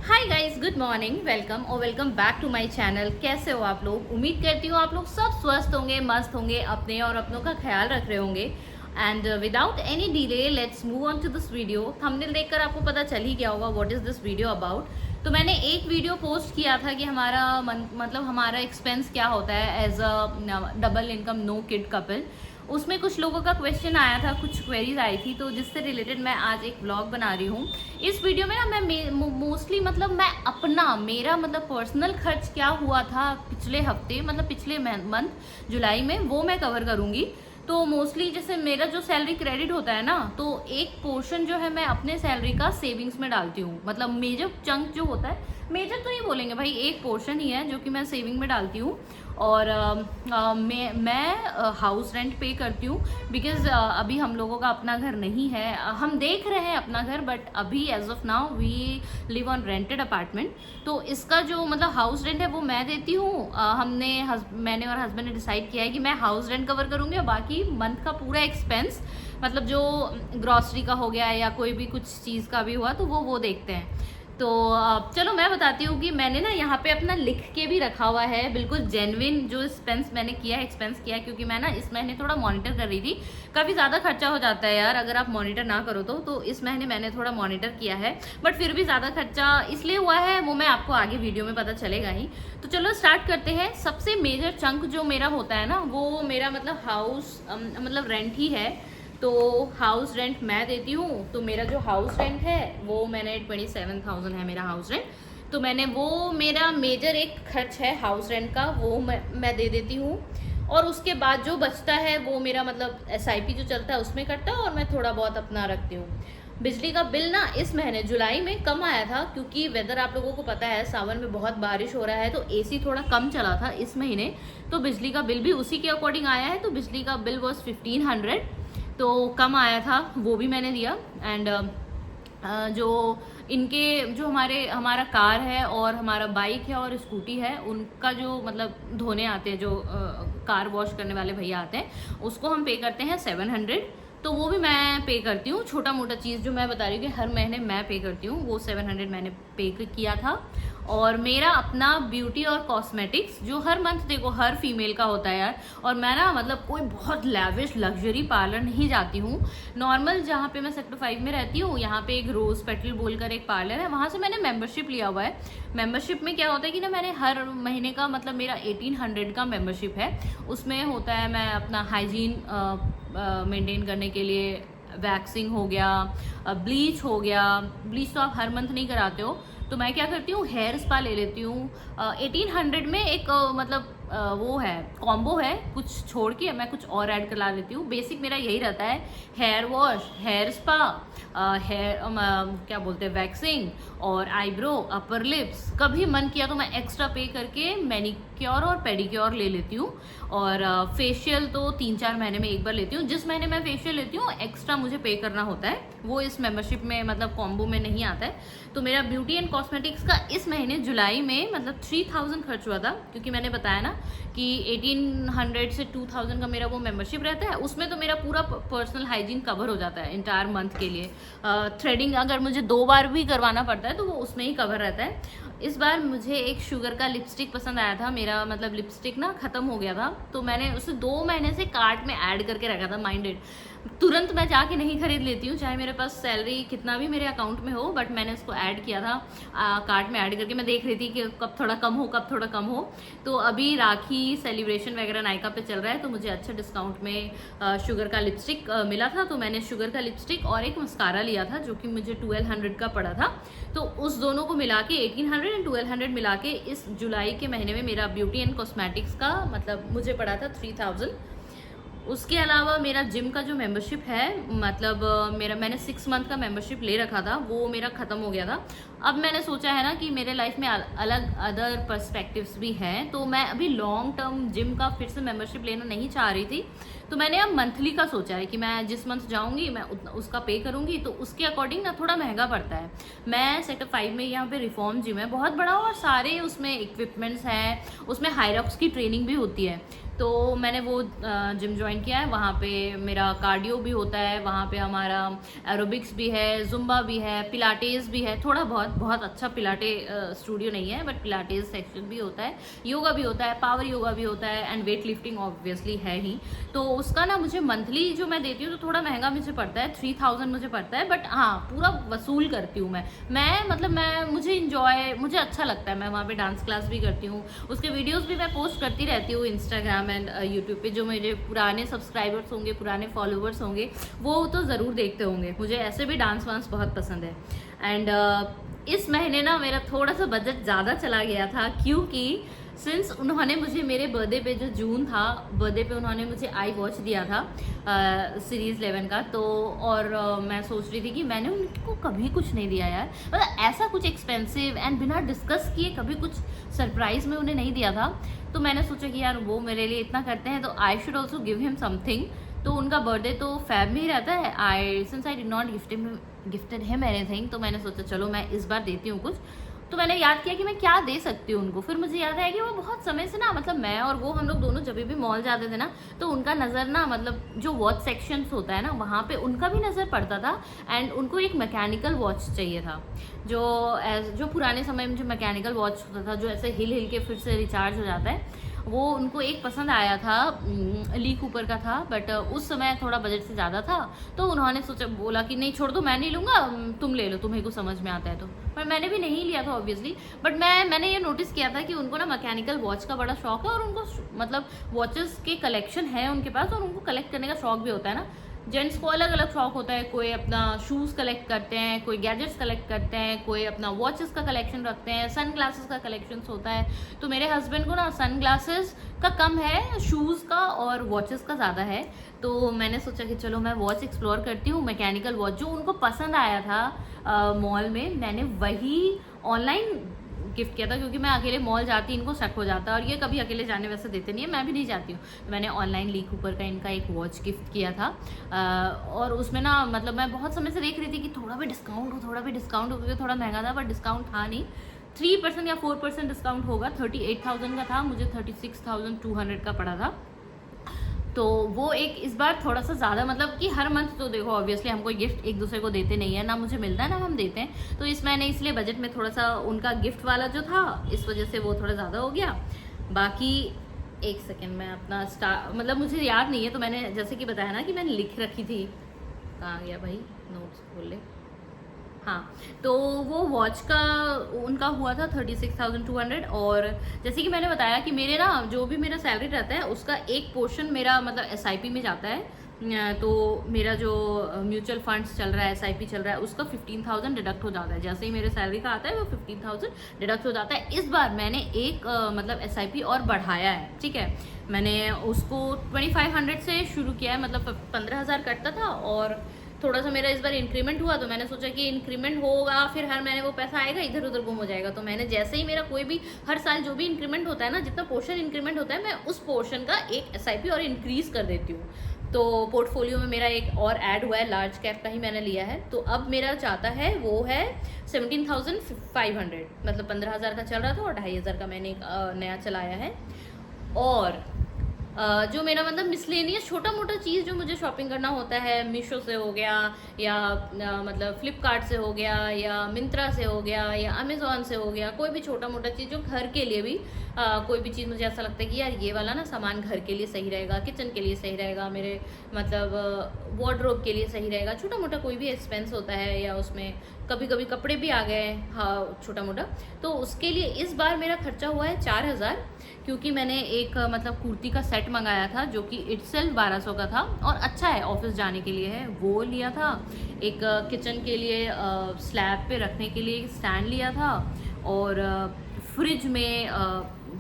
हाय guys, good morning, welcome और welcome back to my channel. कैसे हो आप लोग? उम्मीद करती हूँ आप लोग सब स्वस्थ होंगे, मस्त होंगे, अपने और अपनों का ख्याल रख रहे होंगे। And without any delay let's move on to this video. Thumbnail देखकर आपको पता चल ही गया होगा what is this video about. तो मैंने एक वीडियो पोस्ट किया था कि हमारा मतलब हमारा एक्सपेंस क्या होता है as a double income no kid couple. उसमें कुछ लोगों का क्वेश्चन आया था, कुछ क्वेरीज आई थी, तो जिससे रिलेटेड मैं आज एक व्लॉग बना रही हूँ। इस वीडियो में ना मैं मोस्टली मतलब मैं अपना मेरा मतलब पर्सनल खर्च क्या हुआ था पिछले हफ्ते, मतलब पिछले मंथ जुलाई में, वो मैं कवर करूँगी। तो मोस्टली जैसे मेरा जो सैलरी क्रेडिट होता है ना, तो एक पोर्शन जो है मैं अपने सैलरी का सेविंग्स में डालती हूँ। मतलब मेजर चंक जो होता है, मेजर तो नहीं बोलेंगे भाई, एक पोर्शन ही है जो कि मैं सेविंग में डालती हूँ। और मैं हाउस रेंट पे करती हूँ बिकॉज अभी हम लोगों का अपना घर नहीं है। हम देख रहे हैं अपना घर, बट अभी as of now we live on rented apartment. तो इसका जो मतलब हाउस रेंट है वो मैं देती हूँ। मैंने और हस्बैंड ने डिसाइड किया है कि मैं हाउस रेंट कवर करूँगी और बाकी मंथ का पूरा एक्सपेंस, मतलब जो ग्रॉसरी का हो गया या कोई भी कुछ चीज़ का भी हुआ तो वो देखते हैं। तो चलो मैं बताती हूँ कि मैंने ना यहाँ पे अपना लिख के भी रखा हुआ है, बिल्कुल जेन्युइन जो एक्सपेंस मैंने किया है, एक्सपेंस किया है, क्योंकि मैं ना इस महीने थोड़ा मॉनिटर कर रही थी। काफ़ी ज़्यादा खर्चा हो जाता है यार अगर आप मॉनिटर ना करो तो इस महीने मैंने थोड़ा मॉनिटर किया है, बट फिर भी ज़्यादा खर्चा इसलिए हुआ है वो मैं आपको आगे वीडियो में पता चलेगा ही। तो चलो स्टार्ट करते हैं। सबसे मेजर चंक जो मेरा होता है ना, वो मेरा मतलब हाउस मतलब रेंट ही है। तो हाउस रेंट मैं देती हूँ। तो मेरा जो हाउस रेंट है वो मैंने 27,000 है मेरा हाउस रेंट। तो मैंने वो मेरा मेजर एक खर्च है हाउस रेंट का, वो मैं दे देती हूँ। और उसके बाद जो बचता है वो मेरा मतलब SIP जो चलता है उसमें कटता है और मैं थोड़ा बहुत अपना रखती हूँ। बिजली का बिल ना इस महीने जुलाई में कम आया था, क्योंकि वेदर आप लोगों को पता है सावन में बहुत बारिश हो रहा है, तो AC थोड़ा कम चला था इस महीने। तो बिजली का बिल भी उसी के अकॉर्डिंग आया है। तो बिजली का बिल वॉज 1500, तो कम आया था, वो भी मैंने दिया। एंड जो इनके जो हमारा कार है और हमारा बाइक है और स्कूटी है, उनका जो मतलब धोने आते हैं, जो कार वॉश करने वाले भैया आते हैं, उसको हम पे करते हैं 700। तो वो भी मैं पे करती हूँ। छोटा मोटा चीज़ जो मैं बता रही हूँ कि हर महीने मैं पे करती हूँ, वो 700 मैंने पे किया था। और मेरा अपना ब्यूटी और कॉस्मेटिक्स जो हर मंथ देखो हर फीमेल का होता है यार। और मैं ना मतलब कोई बहुत लैविश लग्जरी पार्लर नहीं जाती हूँ। नॉर्मल जहाँ पे मैं सेक्टर 5 में रहती हूँ, यहाँ पे एक रोज पेटल बोलकर एक पार्लर है, वहाँ से मैंने मेंबरशिप लिया हुआ है। मेंबरशिप में क्या होता है कि ना, मैंने हर महीने का मतलब मेरा 1800 का मेंबरशिप है। उसमें होता है मैं अपना हाइजीन मेंटेन करने के लिए वैक्सिंग हो गया, ब्लीच हो गया। ब्लीच तो आप हर मंथ नहीं कराते हो, तो मैं क्या करती हूँ हेयर स्पा ले लेती हूँ। 1800 में एक मतलब वो है कॉम्बो है, कुछ छोड़ के मैं कुछ और ऐड करा लेती हूँ। बेसिक मेरा यही रहता है, hair wash, hair spa, hair क्या बोलते हैं वैक्सिंग, और आईब्रो, अपर लिप्स। कभी मन किया तो मैं एक्स्ट्रा पे करके मैनिक्योर और पेडिक्योर ले लेती हूँ। और फेशियल तो 3-4 महीने में एक बार लेती हूँ। जिस महीने मैं फेशियल लेती हूँ एक्स्ट्रा मुझे पे करना होता है, वो इस मेंबरशिप में मतलब कॉम्बो में नहीं आता है। तो मेरा ब्यूटी एंड कॉस्मेटिक्स का इस महीने जुलाई में मतलब 3000 खर्च हुआ था, क्योंकि मैंने बताया ना कि 1800 से 2000 का मेरा वो मेंबरशिप रहता है। उसमें तो मेरा पूरा पर्सनल हाइजीन कवर हो जाता है इंटायर मंथ के लिए। थ्रेडिंग अगर मुझे 2 बार भी करवाना पड़ता है तो वो उसमें ही कवर रहता है। इस बार मुझे एक शुगर का लिपस्टिक पसंद आया था। मेरा मतलब लिपस्टिक ना ख़त्म हो गया था, तो मैंने उसे 2 महीने से कार्ट में ऐड करके रखा था माइंडेड। तुरंत मैं जाके नहीं खरीद लेती हूँ, चाहे मेरे पास सैलरी कितना भी मेरे अकाउंट में हो, बट मैंने उसको ऐड किया था कार्ट में ऐड करके। मैं देख रही थी कि कब थोड़ा कम हो, कब थोड़ा कम हो। तो अभी राखी सेलिब्रेशन वगैरह नायका पे चल रहा है, तो मुझे अच्छा डिस्काउंट में शुगर का लिपस्टिक मिला था। तो मैंने शुगर का लिपस्टिक और एक मस्कारा लिया था जो कि मुझे 1200 का पड़ा था। तो उस दोनों को मिला के 1800 एंड 1200 मिला के इस जुलाई के महीने में मेरा ब्यूटी एंड कॉस्मेटिक्स का मतलब मुझे पड़ा था 3000। उसके अलावा मेरा जिम का जो मेंबरशिप है, मतलब मैंने 6 मंथ का मेंबरशिप ले रखा था, वो मेरा ख़त्म हो गया था। अब मैंने सोचा है ना कि मेरे लाइफ में अलग अदर पर्सपेक्टिव्स भी हैं, तो मैं अभी लॉन्ग टर्म जिम का फिर से मेंबरशिप लेना नहीं चाह रही थी। तो मैंने अब मंथली का सोचा है कि मैं जिस मंथ जाऊंगी मैं उतना उसका पे करूंगी, तो उसके अकॉर्डिंग ना थोड़ा महंगा पड़ता है। मैं सेक्टर 5 में यहाँ पे रिफॉर्म जिम है, बहुत बड़ा, और सारे उसमें इक्विपमेंट्स हैं, उसमें हायरॉक्स की ट्रेनिंग भी होती है। तो मैंने वो जिम ज्वाइन किया है, वहाँ पे मेरा कार्डियो भी होता है, वहाँ पे हमारा एरोबिक्स भी है, जुम्बा भी है, पिलाटेस भी है, थोड़ा बहुत अच्छा पिलाटे स्टूडियो नहीं है बट पिलाटेस सेक्शन भी होता है, योगा भी होता है, पावर योगा भी होता है, एंड वेट लिफ्टिंग ऑब्वियसली है ही। तो उसका ना मुझे मंथली जो मैं देती हूँ तो थोड़ा महंगा मुझे पड़ता है, 3000 मुझे पड़ता है, बट हाँ पूरा वसूल करती हूँ मैं मतलब मुझे अच्छा लगता है। मैं वहाँ पे डांस क्लास भी करती हूँ, उसके वीडियोस भी मैं पोस्ट करती रहती हूँ इंस्टाग्राम एंड यूट्यूब पे। जो मेरे पुराने सब्सक्राइबर्स होंगे, पुराने फॉलोवर्स होंगे, वो तो ज़रूर देखते होंगे। मुझे ऐसे भी डांस वांस बहुत पसंद है। एंड इस महीने ना मेरा थोड़ा सा बजट ज़्यादा चला गया था, क्योंकि सिंस उन्होंने मुझे मेरे बर्थडे पे, जो जून था, बर्थडे पे उन्होंने मुझे आई वॉच दिया था सीरीज़ 11 का। तो और मैं सोच रही थी कि मैंने उनको कभी कुछ नहीं दिया यार, मतलब ऐसा कुछ एक्सपेंसिव एंड बिना डिस्कस किए कभी कुछ सरप्राइज़ में उन्हें नहीं दिया था। तो मैंने सोचा कि यार वो मेरे लिए इतना करते हैं तो I should also give him something. तो उनका बर्थडे तो फेब में ही रहता है। Since I did not gifted him anything, तो मैंने सोचा चलो मैं इस बार देती हूँ कुछ। तो मैंने याद किया कि मैं क्या दे सकती हूँ उनको। फिर मुझे याद आया कि वो बहुत समय से ना, मतलब मैं और वो, हम लोग दोनों जब भी मॉल जाते थे ना, तो उनका नज़र ना, मतलब जो वॉच सेक्शंस होता है ना, वहाँ पे उनका भी नज़र पड़ता था। एंड उनको एक मैकेनिकल वॉच चाहिए था, जो पुराने समय में जो मैकेनिकल वॉच होता था, जो ऐसे हिल के फिर से रिचार्ज हो जाता है, वो उनको एक पसंद आया था, ली कूपर का था, बट उस समय थोड़ा बजट से ज़्यादा था। तो उन्होंने सोचा, बोला कि नहीं छोड़ दो, मैं नहीं लूँगा, तुम ले लो, तुम्हें को समझ में आता है तो। पर मैंने भी नहीं लिया था ऑब्वियसली, बट मैंने ये नोटिस किया था कि उनको ना मैकेनिकल वॉच का बड़ा शौक है, और उनको मतलब वॉचेस के कलेक्शन है उनके पास, और उनको कलेक्ट करने का शौक भी होता है ना। जेंट्स को अलग अलग शौक होता है, कोई अपना शूज़ कलेक्ट करते हैं, कोई गैजेट्स कलेक्ट करते हैं, कोई अपना वॉचेस का कलेक्शन रखते हैं, सन ग्लासेस का कलेक्शन होता है। तो मेरे हस्बैंड को ना सन ग्लासेस का कम है, शूज़ का और वॉचेस का ज़्यादा है। तो मैंने सोचा कि चलो मैं वॉच एक्सप्लोर करती हूँ, मैकेनिकल वॉच जो उनको पसंद आया था मॉल में, मैंने वही ऑनलाइन गिफ्ट किया था, क्योंकि मैं अकेले मॉल जाती इनको शक हो जाता, और ये कभी अकेले जाने वैसे देते नहीं है, मैं भी नहीं जाती हूँ। तो मैंने ऑनलाइन ली कूपर का इनका एक वॉच गिफ्ट किया था, और उसमें ना मतलब मैं बहुत समय से देख रही थी कि थोड़ा भी डिस्काउंट हो, क्योंकि थोड़ा महंगा था, बट डिस्काउंट था नहीं। 3% या 4% डिस्काउंट होगा। 38,000 का था, मुझे 36,200 का पड़ा था। तो वो एक इस बार थोड़ा सा ज़्यादा, मतलब कि हर मंथ तो देखो ऑब्वियसली हम कोई गिफ्ट एक दूसरे को देते नहीं है, ना मुझे मिलता है ना हम देते हैं। तो इस महीने इसलिए बजट में थोड़ा सा उनका गिफ्ट वाला जो था, इस वजह से वो थोड़ा ज़्यादा हो गया। बाकी एक सेकेंड, मैं अपना मतलब मुझे याद नहीं है, तो मैंने जैसे कि बताया ना कि मैंने लिख रखी थी, कहाँ गया भाई, नोट्स खोल ले। हाँ, तो वो वॉच का उनका हुआ था 36,200। और जैसे कि मैंने बताया कि मेरे ना जो भी मेरा सैलरी रहता है उसका एक पोर्शन मेरा मतलब एसआईपी में जाता है। तो मेरा जो म्यूचुअल फंड्स चल रहा है, एसआईपी चल रहा है, उसका 15,000 डिडक्ट हो जाता है। जैसे ही मेरे सैलरी का आता है वो 15,000 डिडक्ट हो जाता है। इस बार मैंने एक मतलब एसआईपी और बढ़ाया है, ठीक है। मैंने उसको 2500 से शुरू किया है, मतलब 15,000 कटता था, और थोड़ा सा मेरा इस बार इंक्रीमेंट हुआ, तो मैंने सोचा कि इंक्रीमेंट होगा, फिर हर महीने वो पैसा आएगा, इधर उधर गुम हो जाएगा। तो मैंने जैसे ही मेरा कोई भी हर साल जो भी इंक्रीमेंट होता है ना, जितना पोर्शन इंक्रीमेंट होता है, मैं उस पोर्शन का एक एसआईपी और इंक्रीज कर देती हूँ। तो पोर्टफोलियो में मेरा एक और ऐड हुआ है, लार्ज कैप का ही मैंने लिया है। तो अब मेरा चाहता है वो है 17,500, मतलब 15,000 का चल रहा था और 2,500 का मैंने एक नया चलाया है। और जो मेरा मतलब मिसलेनियस छोटा मोटा चीज़ जो मुझे शॉपिंग करना होता है, मीशो से हो गया, या मतलब फ्लिपकार्ट से हो गया, या मिंत्रा से हो गया, या अमेज़ॉन से हो गया, कोई भी छोटा मोटा चीज़ जो घर के लिए भी कोई भी चीज़ मुझे ऐसा लगता है कि यार ये वाला ना सामान घर के लिए सही रहेगा, किचन के लिए सही रहेगा, मेरे मतलब वार्डरोब के लिए सही रहेगा, छोटा मोटा कोई भी एक्सपेंस होता है, या उसमें कभी कभी कपड़े भी आ गए, हाँ छोटा मोटा, तो उसके लिए इस बार मेरा खर्चा हुआ है 4,000। क्योंकि मैंने एक मतलब कुर्ती का सेट मंगाया था जो कि इटसेल्फ 1200 का था, और अच्छा है, ऑफिस जाने के लिए है, वो लिया था। एक किचन के लिए स्लैब पे रखने के लिए एक स्टैंड लिया था, और फ्रिज में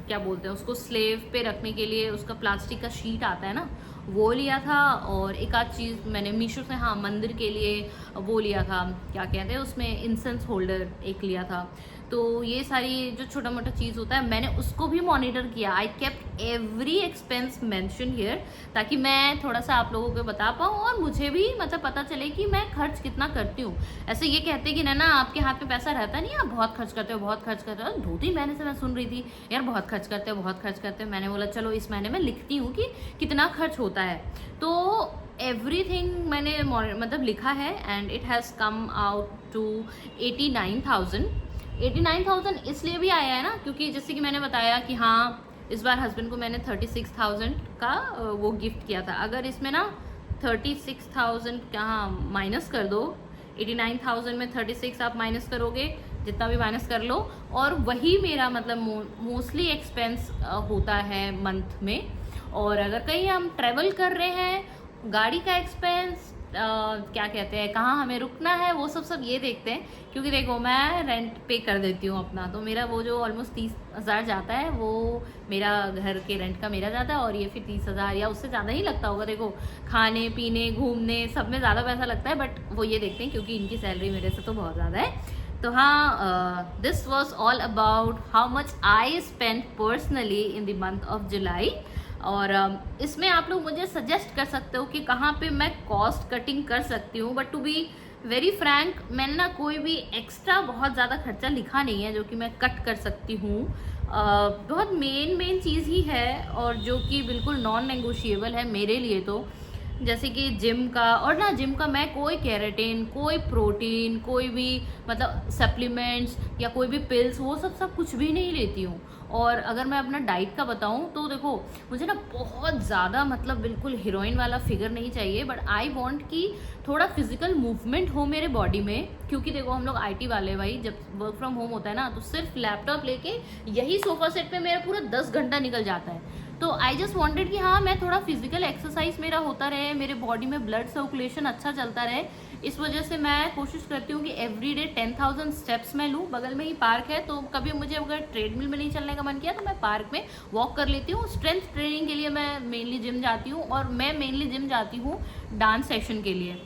क्या बोलते हैं उसको, स्लेव पे रखने के लिए उसका प्लास्टिक का शीट आता है ना, वो लिया था, और एक आध चीज़ मैंने मीशो से, हाँ, मंदिर के लिए वो लिया था, क्या कहते हैं उसमें, इंसेंस होल्डर एक लिया था। तो ये सारी जो छोटा मोटा चीज़ होता है मैंने उसको भी मॉनिटर किया। I kept every expense mention here, ताकि मैं थोड़ा सा आप लोगों को बता पाऊँ और मुझे भी मतलब पता चले कि मैं खर्च कितना करती हूँ। ऐसे ये कहते कि ना आपके हाथ में पैसा रहता नहीं, आप बहुत खर्च करते हो, बहुत खर्च करते हो। 2-3 महीने से मैं सुन रही थी यार बहुत खर्च करते हो, बहुत खर्च करते हो। मैंने बोला चलो इस महीने में लिखती हूँ कि कितना खर्च होता है। तो एवरीथिंग मैंने मतलब लिखा है, and it has come out to 89,000 इसलिए भी आया है ना, क्योंकि जैसे कि मैंने बताया कि हाँ इस बार हस्बैंड को मैंने 36,000 का वो गिफ्ट किया था। अगर इसमें ना 36,000 कहाँ माइनस कर दो, 89,000 में 36 आप माइनस करोगे, जितना भी माइनस कर लो, और वही मेरा मतलब मोस्टली एक्सपेंस होता है मंथ में। और अगर कहीं हम ट्रैवल कर रहे हैं, गाड़ी का एक्सपेंस, क्या कहते हैं, कहाँ हमें रुकना है, वो सब ये देखते हैं। क्योंकि देखो मैं रेंट पे कर देती हूँ अपना, तो मेरा वो जो ऑलमोस्ट 30,000 जाता है वो मेरा घर के रेंट का मेरा जाता है, और ये फिर 30,000 या उससे ज़्यादा ही लगता होगा। देखो खाने पीने घूमने सब में ज़्यादा पैसा लगता है, बट वो ये देखते हैं क्योंकि इनकी सैलरी मेरे से तो बहुत ज़्यादा है। तो हाँ, this was all about how much I spend personally in the month of July. और इसमें आप लोग मुझे सजेस्ट कर सकते हो कि कहाँ पे मैं कॉस्ट कटिंग कर सकती हूँ। But to be very frank, मैंने ना कोई भी एक्स्ट्रा बहुत ज़्यादा खर्चा लिखा नहीं है जो कि मैं कट कर सकती हूँ। बहुत मेन चीज़ ही है, और जो कि बिल्कुल नॉन नेगोशिएबल है मेरे लिए। तो जैसे कि जिम का, और ना जिम का मैं कोई केराटिन, कोई प्रोटीन, कोई भी मतलब सप्लीमेंट्स या कोई भी पिल्स, वो सब कुछ भी नहीं लेती हूँ। और अगर मैं अपना डाइट का बताऊँ तो देखो मुझे ना बहुत ज़्यादा मतलब बिल्कुल हीरोइन वाला फिगर नहीं चाहिए, बट आई वांट कि थोड़ा फिजिकल मूवमेंट हो मेरे बॉडी में। क्योंकि देखो हम लोग आईटी वाले भाई, जब वर्क फ्रॉम होम होता है ना, तो सिर्फ लैपटॉप लेके यही सोफा सेट पे मेरा पूरा 10 घंटा निकल जाता है। तो आई जस्ट वॉन्टेड कि हाँ मैं थोड़ा फिजिकल एक्सरसाइज मेरा होता रहे, मेरे बॉडी में ब्लड सर्कुलेशन अच्छा चलता रहे। इस वजह से मैं कोशिश करती हूँ कि एवरी डे 10,000 स्टेप्स मैं लूँ। बगल में ही पार्क है, तो कभी मुझे अगर ट्रेडमिल में नहीं चलने का मन किया तो मैं पार्क में वॉक कर लेती हूँ। स्ट्रेंथ ट्रेनिंग के लिए मैं मेनली जिम जाती हूँ, और मैं मेनली जिम जाती हूँ डांस सेशन के लिए,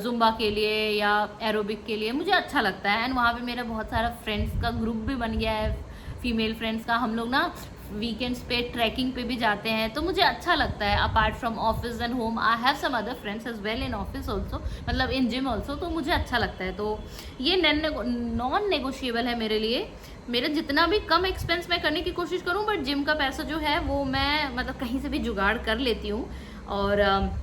जुम्बा के लिए या एरोबिक के लिए, मुझे अच्छा लगता है। एंड वहाँ पे मेरा बहुत सारा फ्रेंड्स का ग्रुप भी बन गया है, फीमेल फ्रेंड्स का। हम लोग ना वीकेंड्स पे ट्रैकिंग पे भी जाते हैं, तो मुझे अच्छा लगता है। Apart from office and home, I have some other friends as well in office also, मतलब इन जिम ऑल्सो, तो मुझे अच्छा लगता है। तो ये नॉन नेगोशिएबल है मेरे लिए। मेरा जितना भी कम एक्सपेंस मैं करने की कोशिश करूँ, बट जिम का पैसा जो है वो मैं मतलब कहीं से भी जुगाड़ कर लेती हूँ। और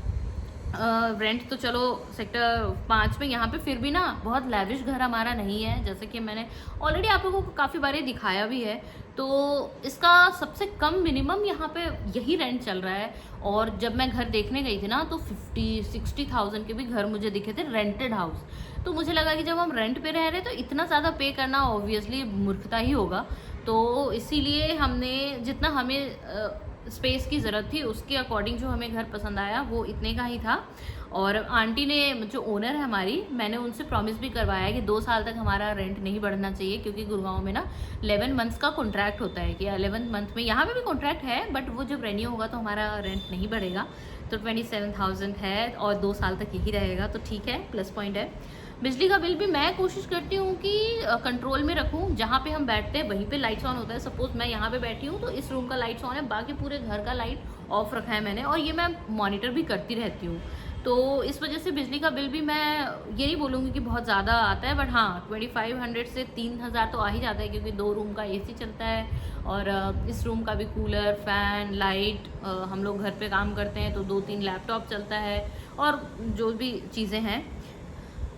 रेंट तो चलो सेक्टर 5 में, यहाँ पे फिर भी ना बहुत लैविश घर हमारा नहीं है, जैसे कि मैंने ऑलरेडी आप लोगों को काफ़ी बार दिखाया भी है। तो इसका सबसे कम मिनिमम यहाँ पे यही रेंट चल रहा है। और जब मैं घर देखने गई थी ना, तो 50-60,000 के भी घर मुझे दिखे थे, रेंटेड हाउस। तो मुझे लगा कि जब हम रेंट पे रह रहे तो इतना ज़्यादा पे करना ऑब्वियसली मूर्खता ही होगा। तो इसीलिए हमने जितना हमें स्पेस की ज़रूरत थी उसके अकॉर्डिंग जो हमें घर पसंद आया वो इतने का ही था। और आंटी ने, जो ओनर है हमारी, मैंने उनसे प्रॉमिस भी करवाया कि 2 साल तक हमारा रेंट नहीं बढ़ना चाहिए, क्योंकि गुड़गांव में ना 11 मंथ्स का कॉन्ट्रैक्ट होता है कि 11 मंथ में, यहाँ पे भी कॉन्ट्रैक्ट है बट वो जब रेन्यू होगा तो हमारा रेंट नहीं बढ़ेगा। तो 27,000 है और 2 साल तक यही रहेगा, तो ठीक है, प्लस पॉइंट है। बिजली का बिल भी मैं कोशिश करती हूँ कि कंट्रोल में रखूँ। जहाँ पे हम बैठते हैं वहीं पे लाइट्स ऑन होता है। सपोज मैं यहाँ पे बैठी हूँ तो इस रूम का लाइट्स ऑन है, बाकी पूरे घर का लाइट ऑफ रखा है मैंने, और ये मैं मॉनिटर भी करती रहती हूँ। तो इस वजह से बिजली का बिल भी मैं ये नहीं बोलूँगी कि बहुत ज़्यादा आता है, बट हाँ 2500 से 3,000 तो आ ही जाता है, क्योंकि 2 रूम का एसी चलता है, और इस रूम का भी कूलर, फैन, लाइट, हम लोग घर पे काम करते हैं तो 2-3 लैपटॉप चलता है, और जो भी चीज़ें हैं।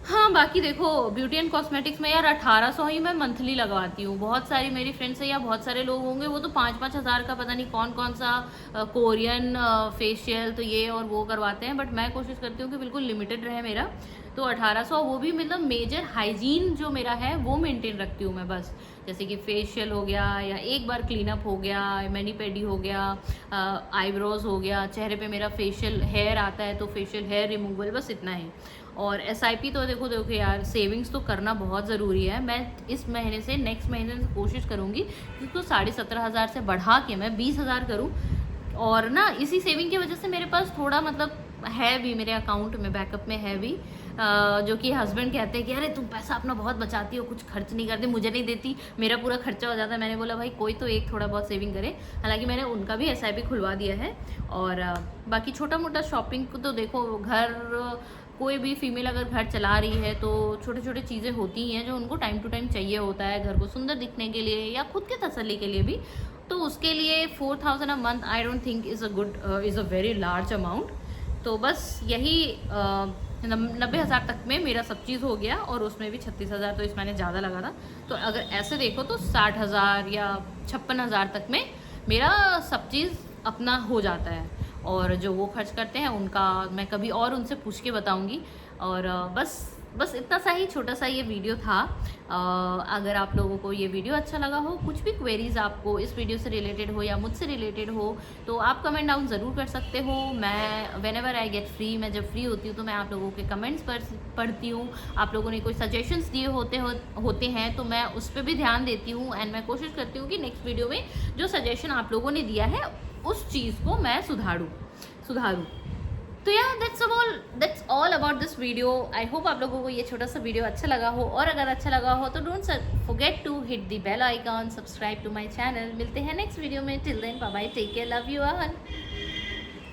हाँ बाकी देखो ब्यूटी एंड कॉस्मेटिक्स में यार 1800 ही मैं मंथली लगवाती हूँ। बहुत सारी मेरी फ्रेंड्स है या बहुत सारे लोग होंगे वो तो 5-5 हज़ार का पता नहीं कौन कौन सा कोरियन फेशियल तो ये और वो करवाते हैं, बट मैं कोशिश करती हूँ कि बिल्कुल लिमिटेड रहे मेरा। तो 1800, वो भी मतलब मेजर हाइजीन जो मेरा है वो मेंटेन रखती हूँ मैं बस, जैसे कि फेशियल हो गया या एक बार क्लीन अप हो गया, मैनी पेडी हो गया, आईब्रोज हो गया, चेहरे पे मेरा फेशियल हेयर आता है तो फेशियल हेयर रिमूवल, बस इतना ही। और SIP तो देखो देखो यार, सेविंग्स तो करना बहुत ज़रूरी है। मैं इस महीने से नेक्स्ट महीने से कोशिश करूँगी कि उसको 17,500 से बढ़ा के मैं 20,000 करूँ, और ना इसी सेविंग की वजह से मेरे पास थोड़ा मतलब है भी, मेरे अकाउंट में बैकअप में है भी, जो कि हस्बैंड कहते हैं कि अरे तुम पैसा अपना बहुत बचाती हो, कुछ खर्च नहीं करती, मुझे नहीं देती, मेरा पूरा खर्चा हो जाता है। मैंने बोला भाई कोई तो एक थोड़ा बहुत सेविंग करे। हालांकि मैंने उनका भी SIP खुलवा दिया है। और बाकी छोटा मोटा शॉपिंग को तो देखो, घर कोई भी फीमेल अगर घर चला रही है तो छोटे छोटे चीज़ें होती हैं जो उनको टाइम टू टाइम चाहिए होता है, घर को सुंदर दिखने के लिए या खुद के तसल्ली के लिए भी। तो उसके लिए 4000 a month I don't think is a very large amount. तो बस यही 90,000 तक में मेरा सब चीज़ हो गया, और उसमें भी 36,000 तो इसमें ज़्यादा लगा था। तो अगर ऐसे देखो तो 60,000 या 56,000 तक में मेरा सब चीज़ अपना हो जाता है। और जो वो खर्च करते हैं उनका मैं कभी और उनसे पूछ के बताऊंगी। और बस इतना सा ही छोटा सा ये वीडियो था। अगर आप लोगों को ये वीडियो अच्छा लगा हो, कुछ भी क्वेरीज आपको इस वीडियो से रिलेटेड हो या मुझसे रिलेटेड हो, तो आप कमेंट डाउन ज़रूर कर सकते हो। मैं व्हेनेवर आई गेट फ्री, मैं जब फ्री होती हूँ तो मैं आप लोगों के कमेंट्स पढ़ती हूँ। आप लोगों ने कोई सजेशंस दिए होते हैं तो मैं उस पर भी ध्यान देती हूँ, एंड मैं कोशिश करती हूँ कि नेक्स्ट वीडियो में जो सजेशन आप लोगों ने दिया है उस चीज़ को मैं सुधारूँ। तो या that's all about this video. I hope आप लोगों को ये छोटा सा वीडियो अच्छा लगा हो, और अगर अच्छा लगा हो तो don't forget to hit the bell icon, subscribe to my channel. मिलते हैं नेक्स्ट वीडियो में। Till then bye bye, take care, love you all.